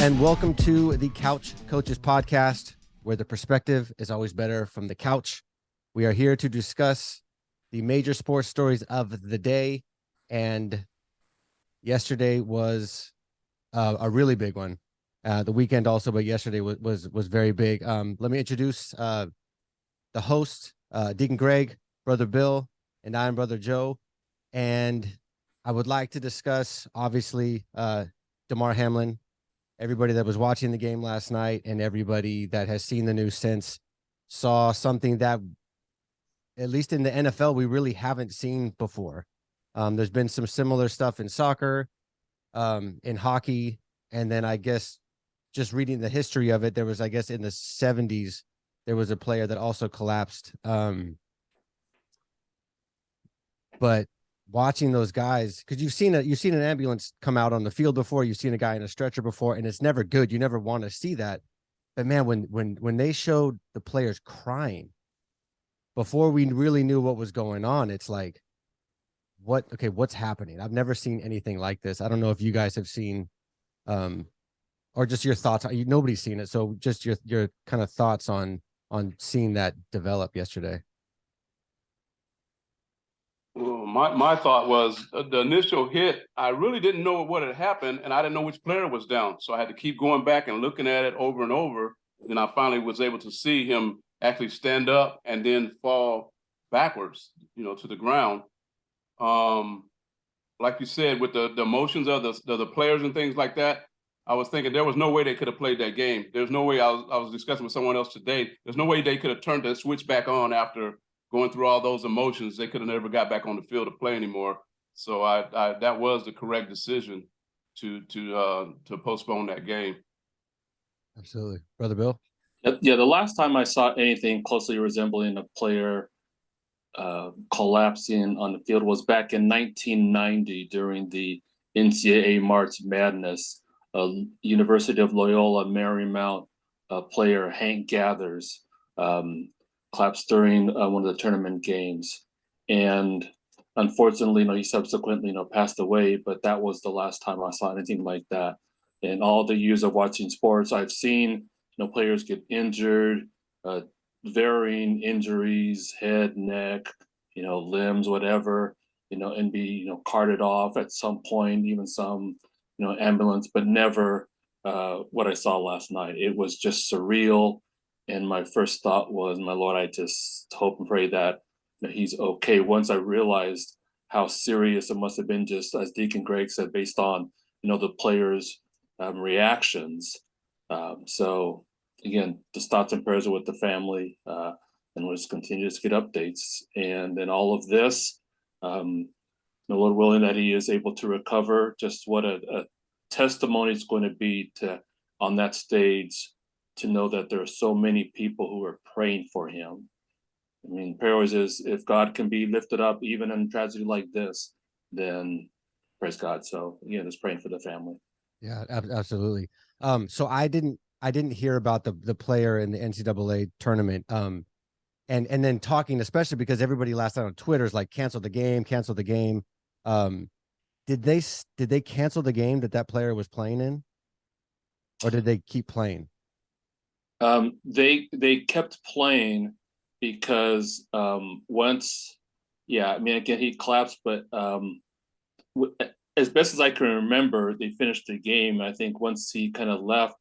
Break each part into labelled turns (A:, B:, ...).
A: and welcome to the Couch Coaches Podcast, where the perspective is always better from the couch. We are here to discuss the major sports stories of the day, and yesterday was a really big one. The weekend also, but yesterday was very big. Let me introduce the host, Deacon Greg, Brother Bill, and I'm Brother Joe, and I would like to discuss, obviously, Damar Hamlin. Everybody that was watching the game last night and everybody that has seen the news since saw something that, at least in the NFL, we really haven't seen before. There's been some similar stuff in soccer, in hockey, and then I guess just reading the history of it, there was, I guess, in the 70s, there was a player that also collapsed. But watching those guys, because you've seen an ambulance come out on the field before, you've seen a guy in a stretcher before, and it's never good. You never want to see that. But man, when they showed the players crying before we really knew what was going on, it's like, what's happening? I've never seen anything like this. I don't know if you guys have seen, or just your thoughts. Nobody's seen it, so just your kind of thoughts on seeing that develop yesterday.
B: Well, my thought was the initial hit, I really didn't know what had happened, and I didn't know which player was down. So I had to keep going back and looking at it over and over. Then I finally was able to see him actually stand up and then fall backwards, to the ground. Like you said, with the emotions of the players and things like that, I was thinking there was no way they could have played that game. There's no way. I was discussing with someone else today. There's no way they could have turned the switch back on after going through all those emotions. They could have never got back on the field to play anymore. So I that was the correct decision to postpone that game.
A: Absolutely. Brother Bill?
C: Yeah, the last time I saw anything closely resembling a player collapsing on the field was back in 1990 during the NCAA March Madness. University of Loyola Marymount player Hank Gathers collapsed during one of the tournament games, and unfortunately, he subsequently, passed away. But that was the last time I saw anything like that. In all the years of watching sports, I've seen, players get injured, varying injuries, head, neck, limbs, whatever, and be, carted off at some point, even some, ambulance, but never what I saw last night. It was just surreal. And my first thought was, my Lord, I just hope and pray that he's okay. Once I realized how serious it must have been, just as Deacon Greg said, based on, the players' reactions. So again, just thoughts and prayers are with the family, and we'll just continue to get updates. And then all of this, the Lord willing that he is able to recover. Just what a testimony it's going to be to on that stage, to know that there are so many people who are praying for him. I mean, prayer always is, if God can be lifted up even in tragedy like this, then praise God. So again, just praying for the family.
A: Yeah, absolutely. So I didn't hear about the player in the NCAA tournament. And then talking, especially because everybody last night on Twitter is like, cancel the game. Did they cancel the game that player was playing in, or did they keep playing?
C: They kept playing because once, again, he collapsed, but as best as I can remember, they finished the game. I think once he kind of left,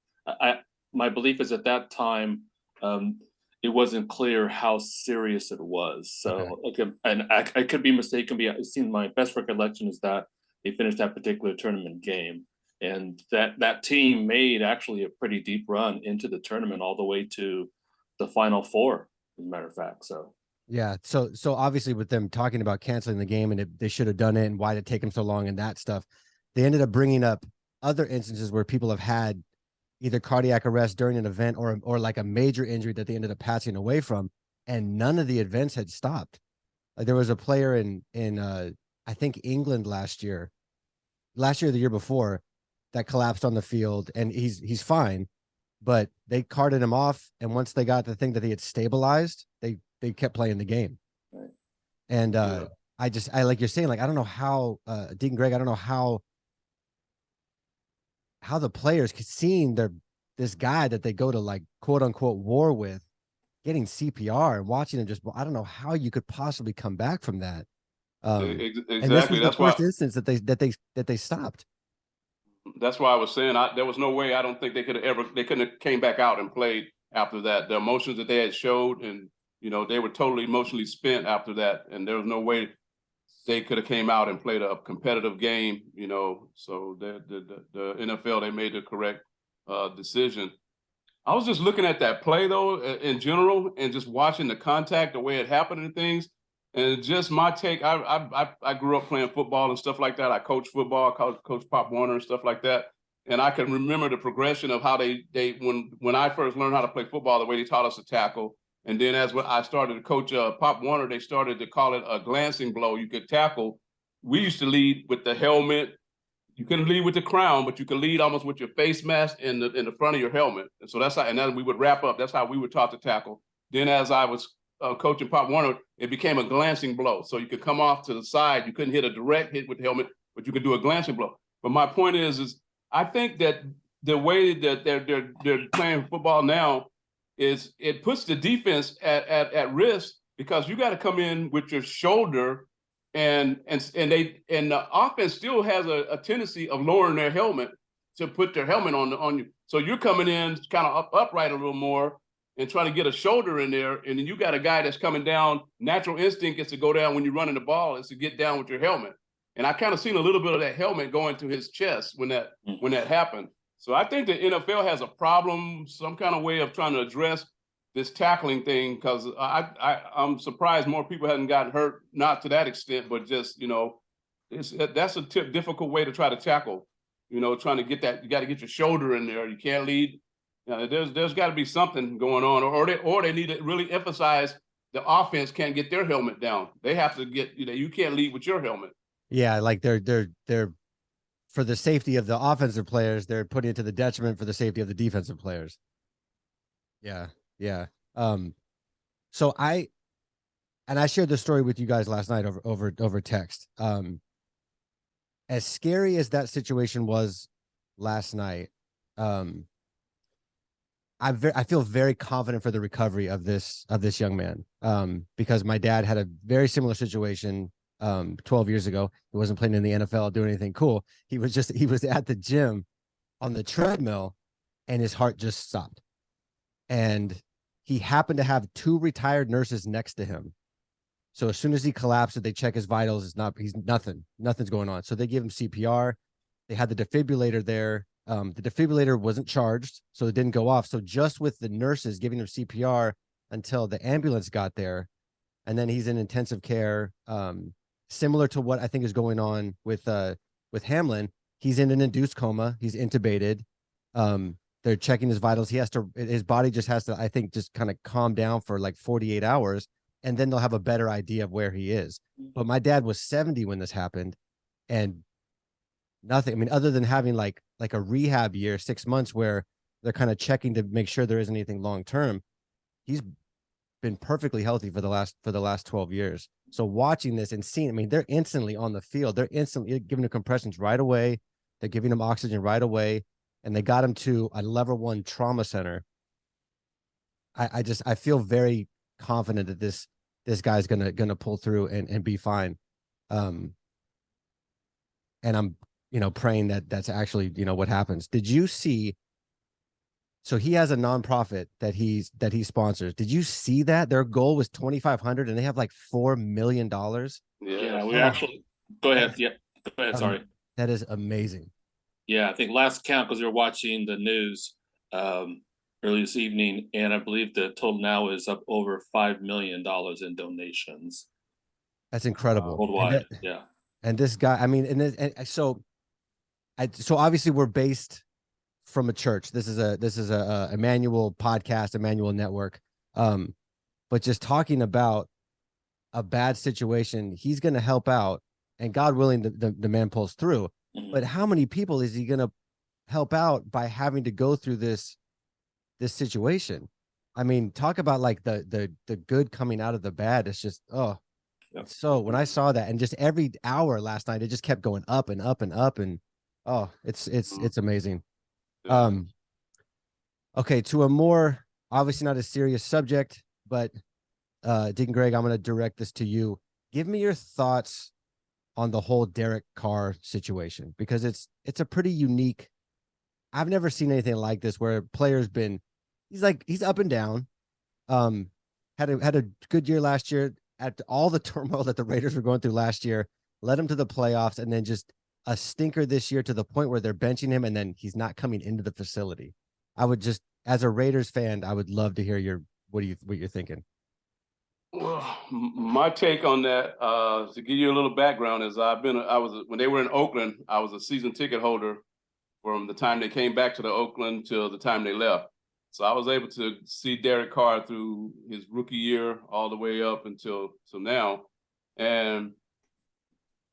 C: my belief is at that time, it wasn't clear how serious it was. So, okay. I could be mistaken. It seems my best recollection is that they finished that particular tournament game. And that team made actually a pretty deep run into the tournament, all the way to the Final Four, as a matter of fact. So
A: yeah, so obviously with them talking about canceling the game and they should have done it and why did it take them so long and that stuff, they ended up bringing up other instances where people have had either cardiac arrest during an event or like a major injury that they ended up passing away from, and none of the events had stopped. Like there was a player in I think England last year, the year before, that collapsed on the field, and he's fine, but they carted him off, and once they got the thing that he had stabilized, they kept playing the game.
C: Right.
A: And I like you're saying, like, I don't know how Deacon Greg, I don't know how how the players seeing this guy that they go to like quote unquote war with getting CPR and watching him just, I don't know how you could possibly come back from that. And this
B: Exactly.
A: was the
B: That's why.
A: first instance that they stopped.
B: That's why I was saying there was no way. I don't think they couldn't have came back out and played after that. The emotions that they had showed, and they were totally emotionally spent after that, and there was no way they could have came out and played a competitive game. So the NFL, they made the correct decision. I was just looking at that play though, in general, and just watching the contact, the way it happened and things. And just my take, I grew up playing football and stuff like that. I coached football, coach Pop Warner and stuff like that. And I can remember the progression of how they when I first learned how to play football, the way they taught us to tackle. And then as I started to coach Pop Warner, they started to call it a glancing blow. You could tackle. We used to lead with the helmet. You couldn't lead with the crown, but you could lead almost with your face mask in the front of your helmet. And so that's how, and then we would wrap up. That's how we were taught to tackle. Then as I was coaching Pop Warner, it became a glancing blow. So you could come off to the side. You couldn't hit a direct hit with the helmet, but you could do a glancing blow. But my point is I think that the way that they're playing football now is it puts the defense at risk, because you got to come in with your shoulder, and the offense still has a tendency of lowering their helmet to put their helmet on you. So you're coming in kind of upright a little more and trying to get a shoulder in there, and then you got a guy that's coming down. Natural instinct is to go down when you're running the ball, is to get down with your helmet. And I kind of seen a little bit of that helmet going to his chest when that happened. So I think the NFL has a problem, some kind of way of trying to address this tackling thing, because I'm surprised more people haven't gotten hurt, not to that extent, but just, that's a difficult way to try to tackle, trying to get that. You got to get your shoulder in there. You can't lead. There's got to be something going on, or they need to really emphasize the offense can't get their helmet down. They have to get, you can't lead with your helmet.
A: Yeah, like they're for the safety of the offensive players, they're putting it to the detriment for the safety of the defensive players. Yeah. So I shared this story with you guys last night over text. As scary as that situation was last night, I feel very confident for the recovery of this young man. Because my dad had a very similar situation 12 years ago. He wasn't playing in the NFL doing anything cool. He was at the gym on the treadmill, and his heart just stopped. And he happened to have two retired nurses next to him. So as soon as he collapsed, they check his vitals. Nothing's going on. So they give him CPR. They had the defibrillator there. The defibrillator wasn't charged, so it didn't go off. So just with the nurses giving him CPR until the ambulance got there, and then he's in intensive care, similar to what I think is going on with Hamlin. He's in an induced coma. He's intubated. They're checking his vitals. His body just has to, I think, just kind of calm down for like 48 hours, and then they'll have a better idea of where he is. But my dad was 70 when this happened, and nothing. I mean, other than having like a rehab year, 6 months, where they're kind of checking to make sure there isn't anything long term. He's been perfectly healthy for the last 12 years. So watching this and seeing, I mean, they're instantly on the field. They're instantly giving him compressions right away. They're giving him oxygen right away. And they got him to a level 1 trauma center. I feel very confident that this guy's gonna pull through and be fine. And I'm praying that that's actually what happens. Did you see? So he has a nonprofit that he sponsors. Did you see that their goal was 2,500 and they have like $4 million?
C: Yeah, we actually go ahead. Yeah, go ahead. Sorry.
A: That is amazing.
C: Yeah, I think last count, because we were watching the news early this evening, and I believe the total now is up over $5 million in donations.
A: That's incredible.
C: Worldwide. Yeah.
A: And this guy, I mean, so obviously we're based from a church. This is a Emmanuel podcast, Emmanuel network. But just talking about a bad situation, he's going to help out, and God willing, the man pulls through. But how many people is he going to help out by having to go through this situation? I mean, talk about like the good coming out of the bad. It's just, So when I saw that, and just every hour last night, it just kept going up and up and up, and it's amazing. Okay, to a more obviously not a serious subject, but Deacon Greg, I'm going to direct this to you. Give me your thoughts on the whole Derek Carr situation, because it's a pretty unique. I've never seen anything like this where a player's been, he's up and down. Had a good year last year at all the turmoil that the Raiders were going through last year, led him to the playoffs, and then just a stinker this year to the point where they're benching him and then he's not coming into the facility. I would just, as a Raiders fan, I would love to hear what you're thinking.
B: Well, my take on that, to give you a little background, is when they were in Oakland, I was a season ticket holder from the time they came back to the Oakland till the time they left. So I was able to see Derek Carr through his rookie year all the way up until now. And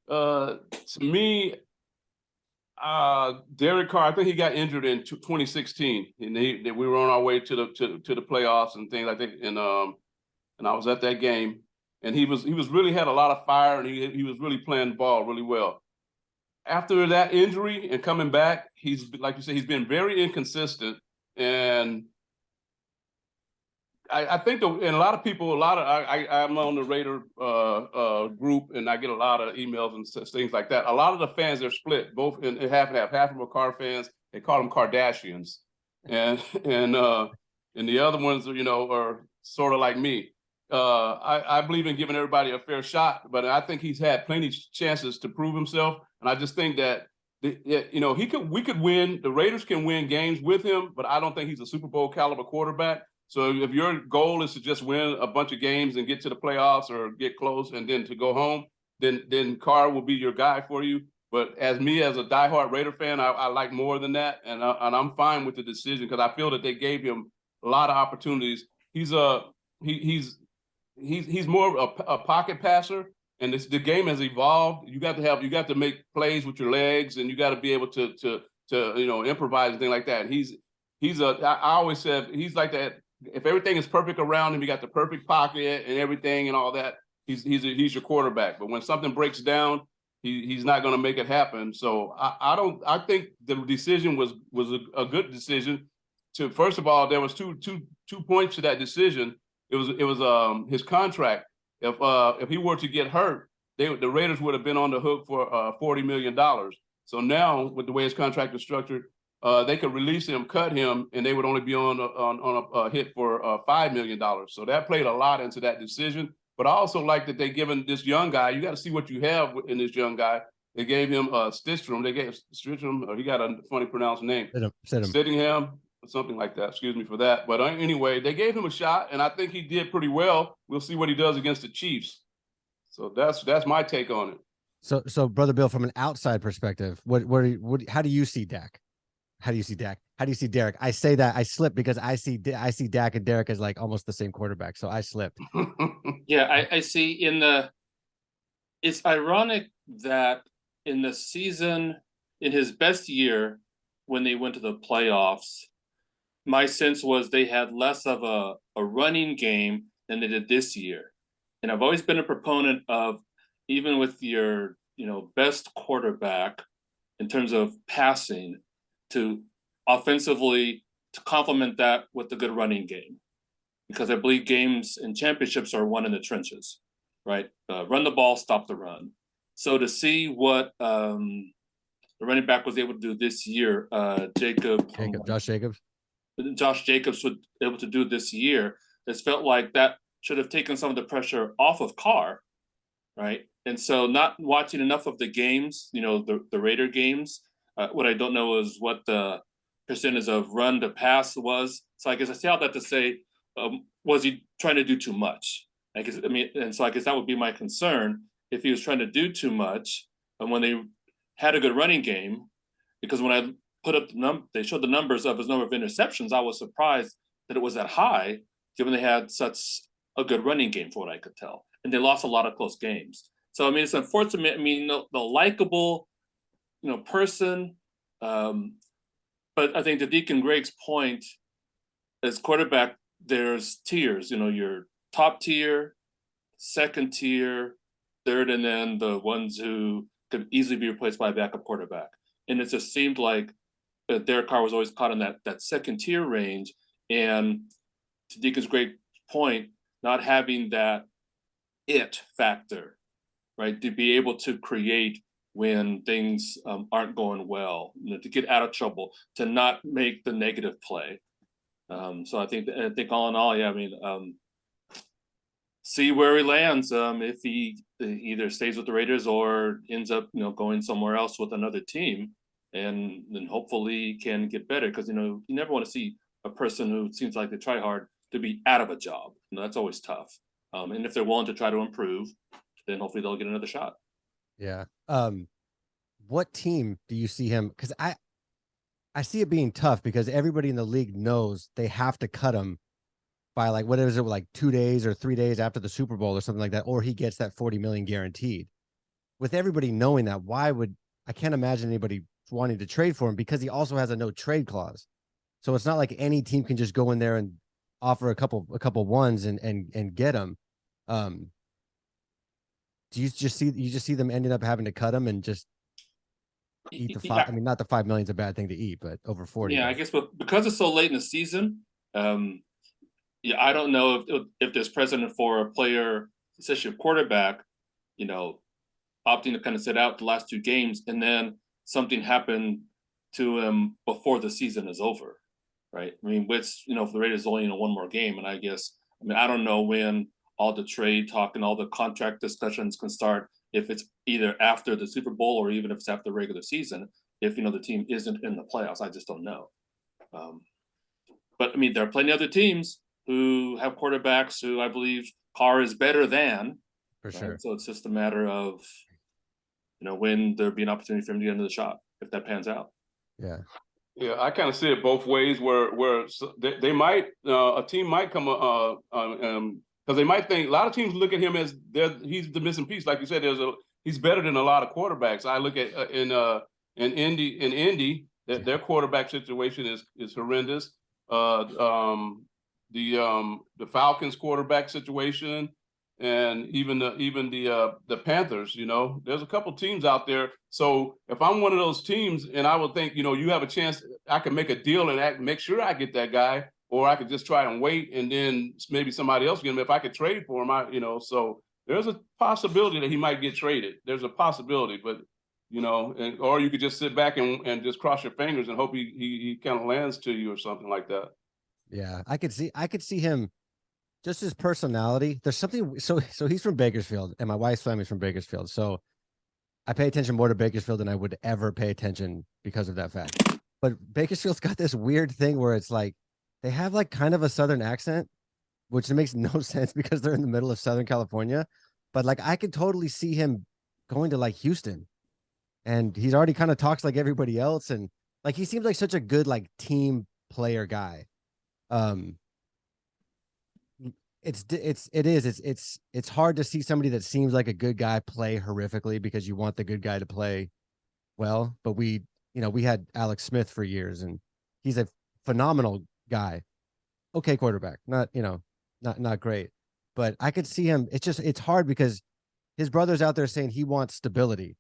B: to me, Derek Carr, I think he got injured in 2016, and we were on our way to the playoffs and things like that. And I was at that game, and he was really had a lot of fire, and he was really playing the ball really well. After that injury and coming back, he's, like you said, he's been very inconsistent. And I think and a lot of people, I'm on the Raider group, and I get a lot of emails and things like that. A lot of the fans are split, both in half and half. Half of them are Carr fans. They call them Kardashians, and the other ones, are sort of like me. I believe in giving everybody a fair shot, but I think he's had plenty of chances to prove himself, and I just think that we could win. The Raiders can win games with him, but I don't think he's a Super Bowl caliber quarterback. So if your goal is to just win a bunch of games and get to the playoffs or get close and then to go home, then Carr will be your guy for you. But as a diehard Raider fan, I like more than that, and I'm fine with the decision because I feel that they gave him a lot of opportunities. He's more of a pocket passer, and the game has evolved. You got to make plays with your legs, and you got to be able to improvise and things like that. I always said he's like that. If everything is perfect around him, you got the perfect pocket and everything and all that, he's your quarterback. But when something breaks down, he's not going to make it happen. So I think the decision was a good decision. First of all, there was two points to that decision. It was his contract. If he were to get hurt, the Raiders would have been on the hook for $40 million. So now, with the way his contract is structured, they could release him, cut him, and they would only be on a hit for $5 million. So that played a lot into that decision. But I also like that they given this young guy. You got to see what you have in this young guy. They gave him Stidham. They gave Stidham. He got a funny pronounced name. Stidham. Something like that. Excuse me for that. But anyway, they gave him a shot, and I think he did pretty well. We'll see what he does against the Chiefs. So that's my take on it.
A: So Brother Bill, from an outside perspective, how do you see Dak? How do you see Dak? How do you see Derek? I say that I slipped because I see Dak and Derek as like almost the same quarterback. So I slipped.
C: Yeah, I see it's ironic that in the season, in his best year, when they went to the playoffs, my sense was they had less of a running game than they did this year. And I've always been a proponent of, even with your best quarterback in terms of passing, to offensively to complement that with a good running game, because I believe games and championships are won in the trenches, right? Run the ball, stop the run. So to see what the running back was able to do this year, Josh Jacobs was able to do this year, it's felt like that should have taken some of the pressure off of Carr, right? And so not watching enough of the games, the Raider games, what I don't know is what the percentage of run to pass was. So I guess I say all that to say, was he trying to do too much? And so I guess that would be my concern if he was trying to do too much. And when they had a good running game, because when I put up they showed the numbers of his number of interceptions, I was surprised that it was that high, given they had such a good running game, for what I could tell. And they lost a lot of close games. So it's unfortunate. The likable person, but I think to Deacon Greg's point, as quarterback, there's tiers. Your top tier, second tier, third, and then the ones who could easily be replaced by a backup quarterback. And it just seemed like Derek Carr was always caught in that second tier range. And to Deacon's great point, not having that it factor, right? To be able to create when things aren't going well, to get out of trouble, to not make the negative play. So I think all in all, yeah, I mean, see where he lands. If he either stays with the Raiders or ends up, going somewhere else with another team, and then hopefully can get better. Because you never want to see a person who seems like they try hard to be out of a job. That's always tough. And if they're willing to try to improve, then hopefully they'll get another shot.
A: Yeah. What team do you see him? Because I see it being tough because everybody in the league knows they have to cut him by like, what is it, like 2 days or 3 days after the Super Bowl or something like that, or he gets that 40 million guaranteed. With everybody knowing that, I can't imagine anybody wanting to trade for him because he also has a no trade clause. So it's not like any team can just go in there and offer a couple ones and get him. Do you just see them ending up having to cut him and just eat the 5?
C: Yeah.
A: I mean, not the 5 million is a bad thing to eat, but over 40.
C: Yeah, I guess, but because it's so late in the season, yeah, I don't know if there's precedent for a player, especially a quarterback, opting to kind of sit out the last 2 games, and then something happened to him before the season is over, right? I mean, if the Raiders only one more game, and I don't know when all the trade talk and all the contract discussions can start, if it's either after the Super Bowl or even if it's after the regular season, if the team isn't in the playoffs. I just don't know. But I mean, there are plenty of other teams who have quarterbacks who I believe Carr is better than.
A: For sure.
C: So it's just a matter of when there'd be an opportunity for him to get into the shot if that pans out.
A: Yeah.
B: Yeah, I kind of see it both ways. Where they might a team might come because they might think a lot of teams look at him as he's the missing piece. Like you said, he's better than a lot of quarterbacks. I look at in Indy their quarterback situation is horrendous. The Falcons quarterback situation, and even the Panthers. There's a couple teams out there. So if I'm one of those teams, and I would think, you have a chance, I can make a deal and make sure I get that guy, or I could just try and wait, and then maybe somebody else get him. If I could trade for him, so there's a possibility that he might get traded. There's a possibility, but or you could just sit back and just cross your fingers and hope he kind of lands to you or something like that.
A: Yeah, I could see him. Just his personality. There's something. So he's from Bakersfield, and my wife's family's from Bakersfield. So I pay attention more to Bakersfield than I would ever pay attention because of that fact. But Bakersfield's got this weird thing where it's like they have like kind of a Southern accent, which makes no sense because they're in the middle of Southern California. But like I could totally see him going to like Houston, and he's already kind of talks like everybody else, and like he seems like such a good like team player guy. It's hard to see somebody that seems like a good guy play horrifically because you want the good guy to play well. But we had Alex Smith for years, and he's a phenomenal guy. Okay, quarterback, not great, but I could see him. It's hard because his brother's out there saying he wants stability.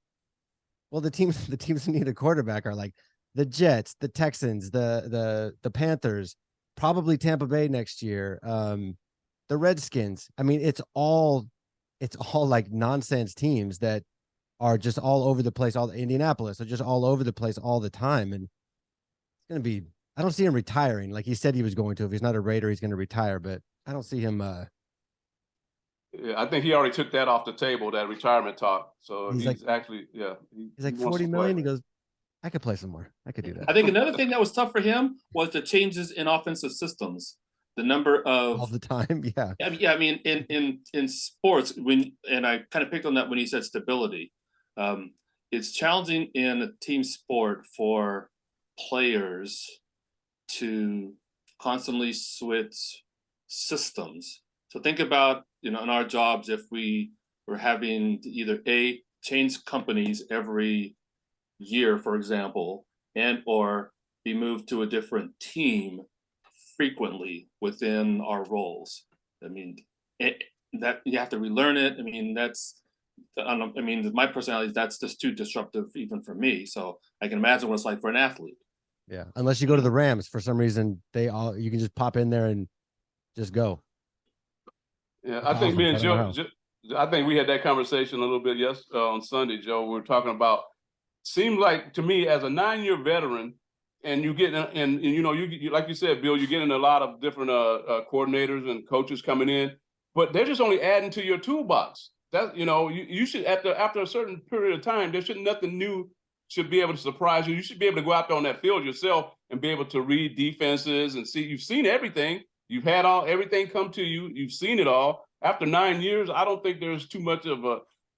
A: Well, the teams that need a quarterback are like the Jets, the Texans, the Panthers, probably Tampa Bay next year. The Redskins. I mean, it's all like nonsense teams that are just all over the place. All Indianapolis are just all over the place all the time. And it's going to be, I don't see him retiring. Like he said he was going to. If he's not a Raider, he's going to retire, but I don't see him.
B: Yeah, I think he already took that off the table, that retirement talk. So he's like, actually, yeah.
A: He's like 40 million. He goes, I could play some more. I could do that.
C: I think another thing that was tough for him was the changes in offensive systems. The number of
A: all the time, yeah.
C: I mean, in sports, and I kind of picked on that when he said stability. It's challenging in a team sport for players to constantly switch systems. So think about, in our jobs, if we were having to either change companies every year, for example, and or be moved to a different team frequently within our roles. I mean, that you have to relearn it. I mean, my personality, that's just too disruptive even for me. So I can imagine what it's like for an athlete.
A: Yeah. Unless you go to the Rams for some reason, you can just pop in there and just go.
B: Yeah,
A: That's
B: I think
A: awesome.
B: me and
A: I don't know
B: Joe,
A: how.
B: I think we had that conversation a little bit on Sunday, Joe. We were talking about, seemed like to me as a 9-year veteran, and you get and you know you like you said, Bill, you're getting a lot of different coordinators and coaches coming in, but they're just only adding to your toolbox. That you should after a certain period of time, there should nothing new should be able to surprise you. You should be able to go out there on that field yourself and be able to read defenses and see. You've seen everything. You've had everything come to you. You've seen it all. After 9 years, I don't think there's too much of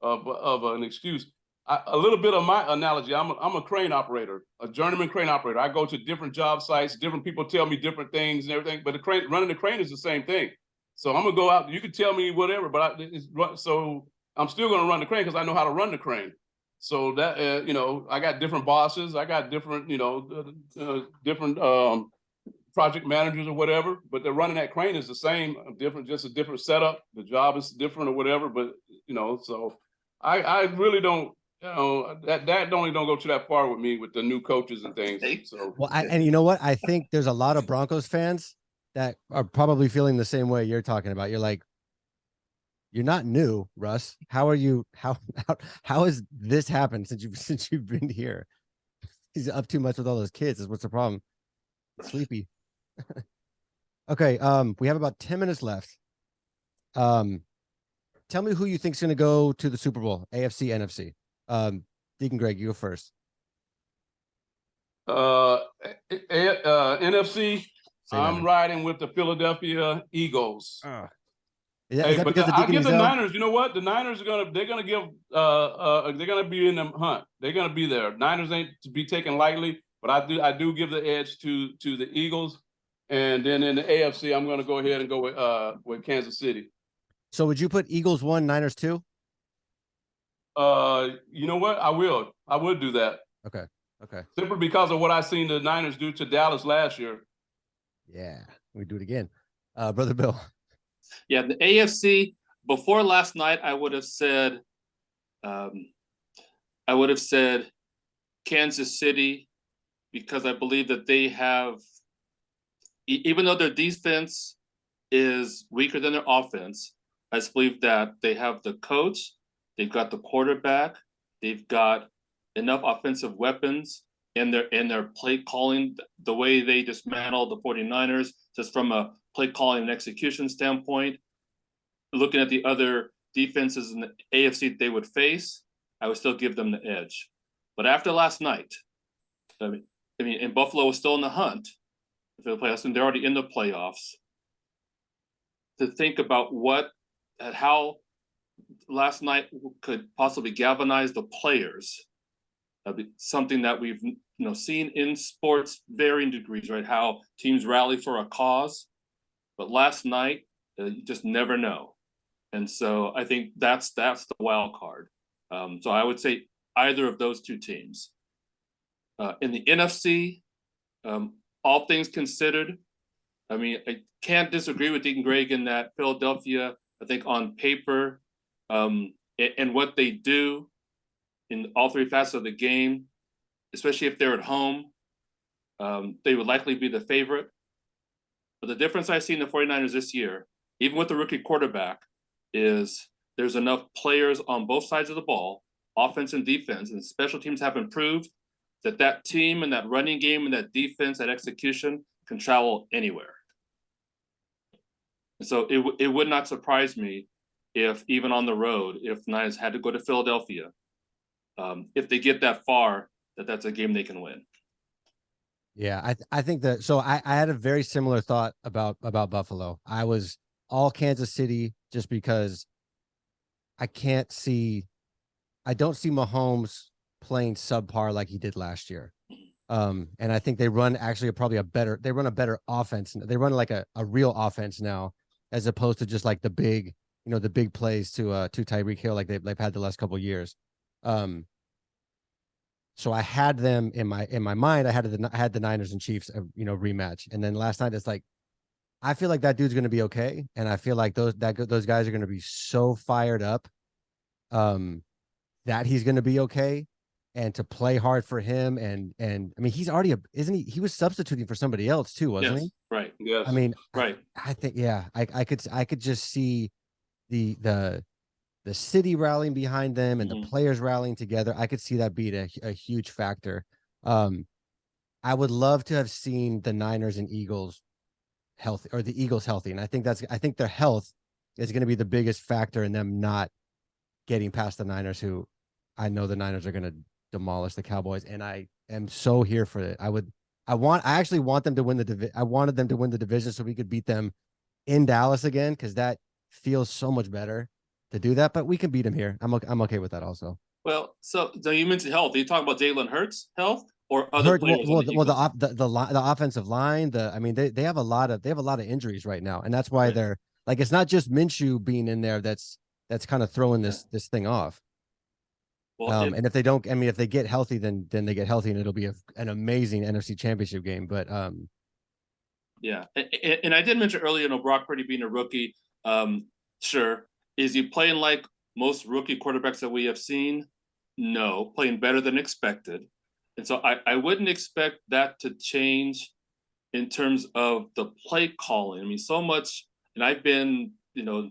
B: an excuse. A little bit of my analogy. I'm a crane operator, a journeyman crane operator. I go to different job sites. Different people tell me different things and everything. But running the crane is the same thing. So I'm gonna go out. You can tell me whatever, but so I'm still gonna run the crane because I know how to run the crane. So that I got different bosses. I got different different project managers or whatever, but they're running that crane is the same, just a different setup. The job is different or whatever, but so I really don't, that don't go too that far with me with the new coaches and things. So
A: Well, and you know what? I think there's a lot of Broncos fans that are probably feeling the same way you're talking about. You're like, you're not new, Russ. How are you? How has this happened since you've been here? He's up too much with all those kids. Is what's the problem? Sleepy. Okay. We have about 10 minutes left. Tell me who you think's going to go to the Super Bowl, AFC, NFC. Deacon Greg, you go first.
B: NFC, I'm riding with the Philadelphia Eagles.
A: Hey,
B: but I give the Niners. You know what? The Niners they're gonna be in the hunt. They're gonna be there. Niners ain't to be taken lightly, but I do give the edge to the Eagles. And then in the AFC, I'm gonna go ahead and go with Kansas City.
A: So would you put Eagles 1, Niners 2?
B: You know what? I would do that.
A: Okay.
B: Simply because of what I seen the Niners do to Dallas last year.
A: Yeah, we do it again. Brother Bill.
C: Yeah, the AFC, before last night, I would have said Kansas City, because I believe that they have, even though their defense is weaker than their offense, I just believe that they have the coach, they've got the quarterback, they've got enough offensive weapons in their play calling, the way they dismantled the 49ers, just from a play calling and execution standpoint. Looking at the other defenses in the AFC they would face, I would still give them the edge. But after last night, I mean, and Buffalo was still in the hunt for the playoffs, and they're already in the playoffs. To think about how last night could possibly galvanize the players, something that we've seen in sports varying degrees, right? How teams rally for a cause, but last night you just never know, and so I think that's the wild card. So I would say either of those two teams. In the NFC, all things considered, I mean, I can't disagree with Deacon Greg in that Philadelphia, I think on paper, and what they do in all three facets of the game, especially if they're at home, they would likely be the favorite. But the difference I see in the 49ers this year, even with the rookie quarterback, is there's enough players on both sides of the ball, offense and defense, and special teams have improved, that team and that running game and that defense, that execution can travel anywhere. And so it would not surprise me if even on the road, if the Niners had to go to Philadelphia, if they get that far, that's a game they can win.
A: Yeah, I think that. So I had a very similar thought about Buffalo. I was all Kansas City just because I don't see Mahomes playing subpar like he did last year. And I think they run actually probably a better offense. They run like a real offense now, as opposed to just like the big plays to Tyreek Hill like they've had the last couple of years. So I had them in my mind. I had the Niners and Chiefs, rematch. And then last night, it's like, I feel like that dude's going to be okay. And I feel like those guys are going to be so fired up, that he's going to be okay. and to play hard for him. And I mean, he's already isn't he? He was substituting for somebody else too, wasn't
C: Yes,
A: he?
C: right.
B: Yes.
A: I mean,
C: Right.
A: I think, yeah, I could just see the city rallying behind them and the players rallying together. I could see that being a huge factor. I would love to have seen the Niners and Eagles healthy, or the Eagles healthy. And I think their health is going to be the biggest factor in them not getting past the Niners, who I know the Niners are going to demolish the Cowboys. And I am so here for it. I actually want them to win I wanted them to win the division so we could beat them in Dallas again, because that feels so much better to do that. But we can beat them here. I'm okay with that also.
C: Well, so you mentioned health. Are you talking about Jalen Hurts' health or other players?
A: The offensive line. I mean, they have a lot of injuries right now, and that's why they're like, it's not just Minshew being in there that's kind of throwing this thing off. Well, and if they don't, I mean, if they get healthy, then they get healthy, and it'll be an amazing NFC Championship game. But
C: yeah, and I did mention earlier, Brock Purdy being a rookie. Sure, is he playing like most rookie quarterbacks that we have seen? No, playing better than expected. And so I wouldn't expect that to change in terms of the play calling. I mean, so much, and I've been,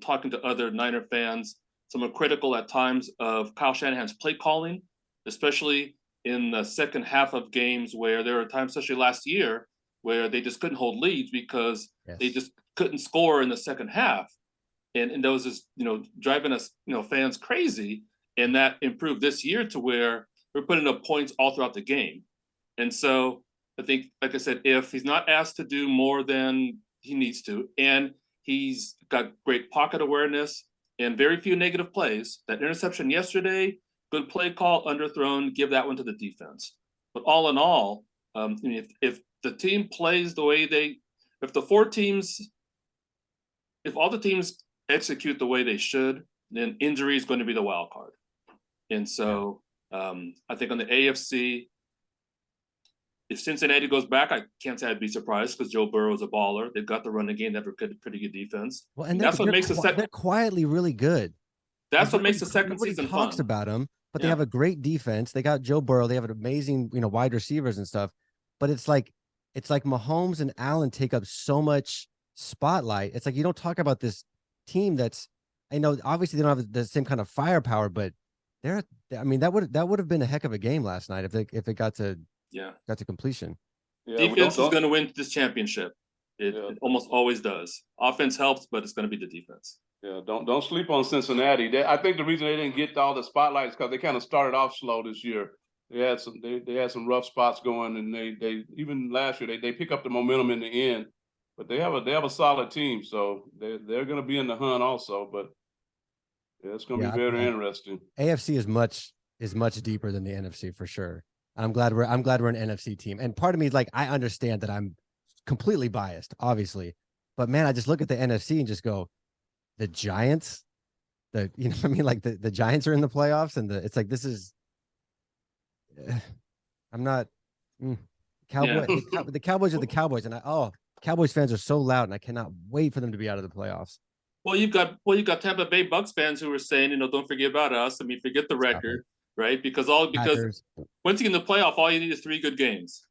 C: talking to other Niner fans, some are critical at times of Kyle Shanahan's play calling, especially in the second half of games where there were times, especially last year, where they just couldn't hold leads because they just couldn't score in the second half. And those is, driving us, fans crazy. And that improved this year to where we're putting up points all throughout the game. And so I think, like I said, if he's not asked to do more than he needs to, and he's got great pocket awareness and very few negative plays, that interception yesterday, good play call, underthrown, give that one to the defense. But all in all, if the team plays the way if all the teams execute the way they should, then injury is going to be the wild card. And so I think on the AFC, if Cincinnati goes back, I can't say I'd be surprised because Joe Burrow is a baller. They've got the run again. They have a pretty good defense.
A: Well, and
C: that's what makes
A: they're quietly really good.
C: That's what makes the second season fun.
A: Talks about them, but they have a great defense. They got Joe Burrow. They have an amazing, wide receivers and stuff. But it's like Mahomes and Allen take up so much spotlight. It's like you don't talk about this team that's, I know obviously they don't have the same kind of firepower, but that would have been a heck of a game last night if it got to completion.
C: Yeah, defense is going to win this championship. It almost always does. Offense helps, but it's going to be the defense.
B: Yeah, don't sleep on Cincinnati. I think the reason they didn't get all the spotlight is because they kind of started off slow this year. They had some rough spots going, and they even last year they pick up the momentum in the end. But they have a solid team, so they're going to be in the hunt also. But it's going to be very interesting.
A: AFC is much deeper than the NFC for sure. I'm glad we're an NFC team. And part of me is like, I understand that I'm completely biased, obviously, but man, I just look at the NFC and just go, the Giants, like the Giants are in the playoffs, and it's like, this is, I'm not Cowboy.
C: Yeah.
A: The Cowboys are the Cowboys, and Cowboys fans are so loud, and I cannot wait for them to be out of the playoffs.
C: Well, you've got Tampa Bay Bucks fans who are saying, don't forget about us. I mean, forget the record, right? Because once you get in the playoff, all you need is 3 good games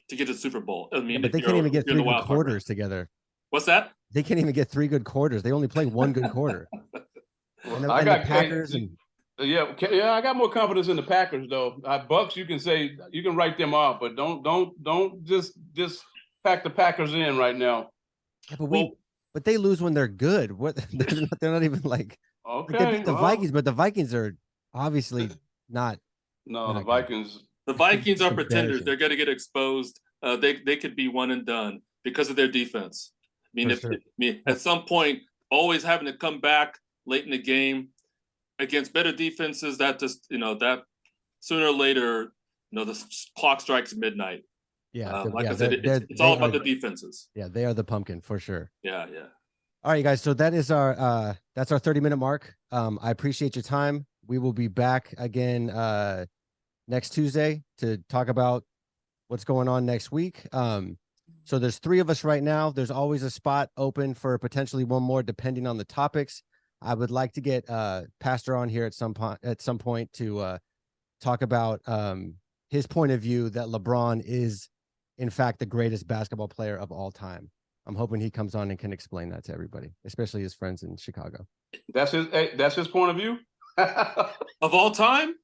C: to get to the Super Bowl. I mean,
A: but they can't even get 3 good quarters together.
C: What's that?
A: They can't even get 3 good quarters. They only play 1 good quarter.
B: I got Packers and I got more confidence in the Packers though. Bucks, you can write them off, but don't just pack the Packers in right now.
A: Yeah, but they lose when they're good. What they're not even like,
B: okay.
A: They beat the Vikings, but the Vikings are obviously not.
B: No, the Vikings.
C: The Vikings are pretenders. They're going to get exposed. They could be one and done because of their defense. I mean, at some point, always having to come back late in the game against better defenses, that just that sooner or later, the clock strikes midnight.
A: Yeah,
C: like I said, it's all about the defenses.
A: Yeah, they are the pumpkin for sure.
C: Yeah.
A: All right, guys. So that is our 30-minute mark. I appreciate your time. We will be back again next Tuesday to talk about what's going on next week. So there's 3 of us right now. There's always a spot open for potentially one more, depending on the topics. I would like to get Pastor on here at some point to talk about his point of view that LeBron is, in fact, the greatest basketball player of all time. I'm hoping he comes on and can explain that to everybody, especially his friends in Chicago.
B: That's his point of view.
C: Of all time,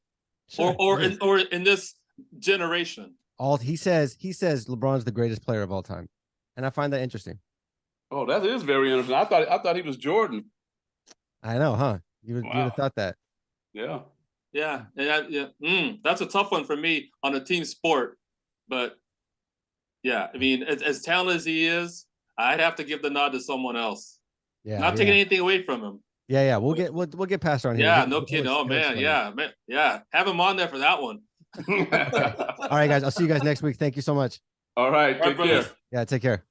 A: Sure,
C: or
A: it is.
C: in this generation.
A: He says LeBron's the greatest player of all time, and I find that interesting.
B: Oh, that is very interesting. I thought he was Jordan.
A: I know, huh? You'd have thought that.
B: Yeah.
C: Yeah, that's a tough one for me on a team sport. But yeah, I mean, as talented as he is, I'd have to give the nod to someone else.
A: Yeah,
C: Not taking anything away from him.
A: Yeah. We'll get past on here.
C: Yeah, no kidding. Oh man, yeah. Have him on there for that one.
A: All right, guys. I'll see you guys next week. Thank you so much.
B: All right. Take care.
A: Yeah, take care.